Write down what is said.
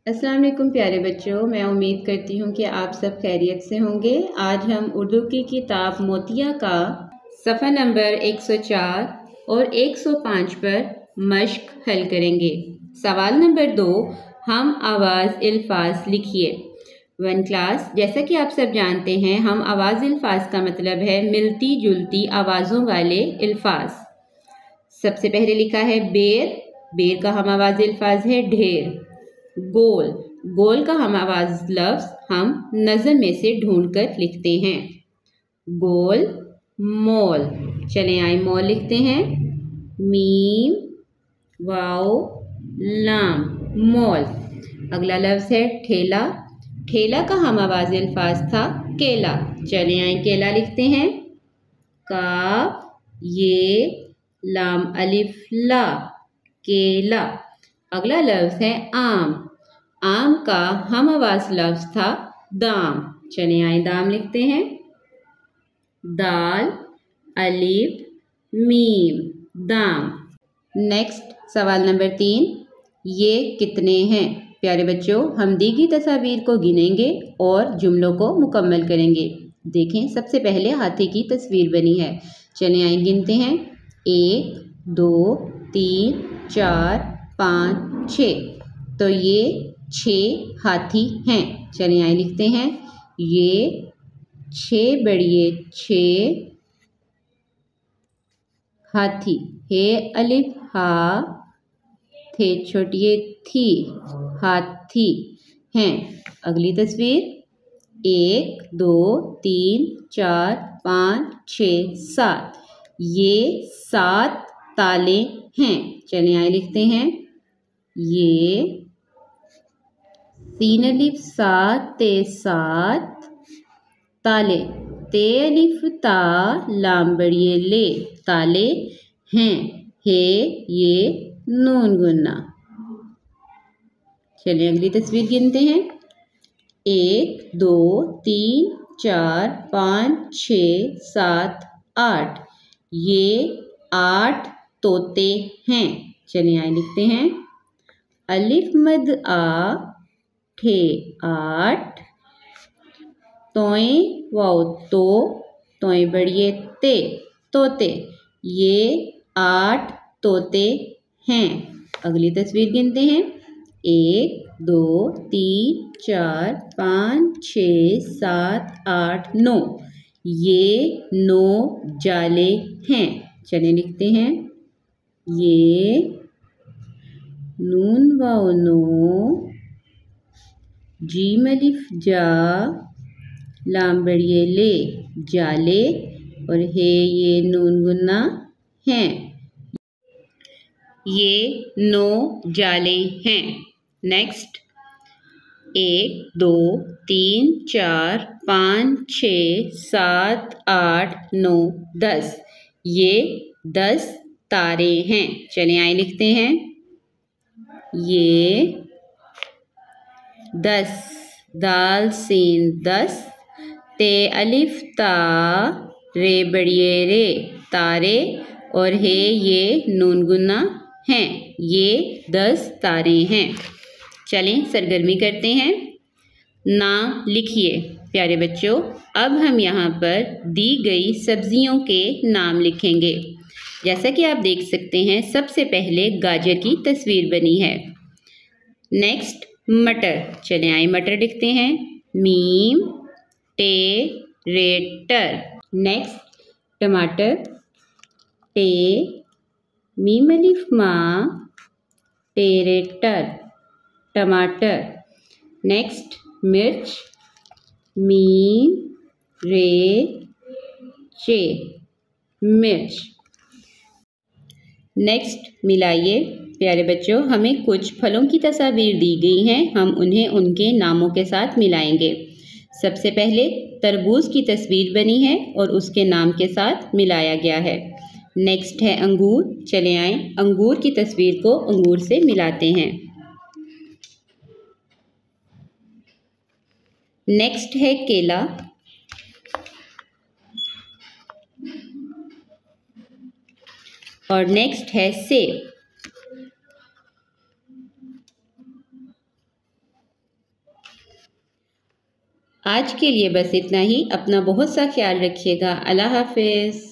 अस्सलाम वालेकुम प्यारे बच्चों, मैं उम्मीद करती हूँ कि आप सब खैरियत से होंगे। आज हम उर्दू की किताब मोतिया का सफ़ा नंबर 104 और 105 पर मश्क हल करेंगे। सवाल नंबर 2, हम आवाज़ अल्फाज लिखिए। 1 क्लास, जैसा कि आप सब जानते हैं, हम आवाज़ अल्फाज का मतलब है मिलती जुलती आवाज़ों वाले अल्फाज। सबसे पहले लिखा है बेर। बेर का हम आवाज़ अल्फाज है ढेर। गोल, गोल का हम आवाज लफ्ज हम नज़म में से ढूंढकर लिखते हैं। गोल मोल, चले आए मोल लिखते हैं। मीम वाओ लाम मोल। अगला लफ्ज है ठेला। ठेला का हम आवाज अल्फाज था केला। चले आए केला लिखते हैं। काफ ये लाम अलिफ ला केला। अगला लफ्ज है आम। आम का हम आवाज लफ्ज था दाम। चले आए दाम लिखते हैं। दाल अलिफ मीम दाम। नेक्स्ट सवाल नंबर 3, ये कितने हैं? प्यारे बच्चों, हम दी गई तस्वीर को गिनेंगे और जुमलों को मुकम्मल करेंगे। देखें, सबसे पहले हाथी की तस्वीर बनी है। चले आए गिनते हैं। 1 2 3 4 5 6। तो ये 6 हाथी हैं। चले आए लिखते हैं। ये 6 बड़िए 6 हाथी। हे अलिफ हा थे छोटिए थी हाथी हैं। अगली तस्वीर 1 2 3 4 5 6 7। ये 7 ताले हैं। चले आए लिखते हैं। ये 3 अलिफ 7 ते 7 ताले। ते अलिफ ता लाम बड़िए ले ताले हैं। हे ये नून गुन्ना। चलिए अगली तस्वीर गिनते हैं। 1 2 3 4 5 6 7 8। ये 8 तोते हैं। चलिए आए लिखते हैं। अलिफ मद आ ठे 8 तोए वाओ तो तोए बड़िए ते तोते। ये 8 तोते हैं। अगली तस्वीर गिनते हैं। 1 2 3 4 5 6 7 8 9। ये 9 जाले हैं। चले लिखते हैं। ये नून वाओ नो जीम अलिफ जा लाम बड़िए ले जाले और हे ये नून गुन्ना हैं। ये 9 जाले हैं। नेक्स्ट 1 2 3 4 5 6 7 8 9 10। ये 10 तारे हैं। चलिए आए लिखते हैं। ये 10 दाल सीन 10 ते अलिफ ता रे बड़िए रे तारे और हे ये नून गुन्ना हैं। ये 10 तारे हैं। चलें सरगर्मी करते हैं। नाम लिखिए। प्यारे बच्चों, अब हम यहाँ पर दी गई सब्जियों के नाम लिखेंगे। जैसा कि आप देख सकते हैं, सबसे पहले गाजर की तस्वीर बनी है। नेक्स्ट मटर। चले आए मटर लिखते हैं। मीम टे रेटर। नेक्स्ट टमाटर। टे मीम अलिफ माँ टेरेटर टमाटर। नेक्स्ट मिर्च। मीम रे चे मिर्च। नेक्स्ट मिलाइए। प्यारे बच्चों, हमें कुछ फलों की तस्वीर दी गई हैं। हम उन्हें उनके नामों के साथ मिलाएंगे। सबसे पहले तरबूज की तस्वीर बनी है और उसके नाम के साथ मिलाया गया है। नेक्स्ट है अंगूर। चले आए अंगूर की तस्वीर को अंगूर से मिलाते हैं। नेक्स्ट है केला। और नेक्स्ट है सेब। आज के लिए बस इतना ही। अपना बहुत सा ख्याल रखिएगा। अल्लाह हाफिज़।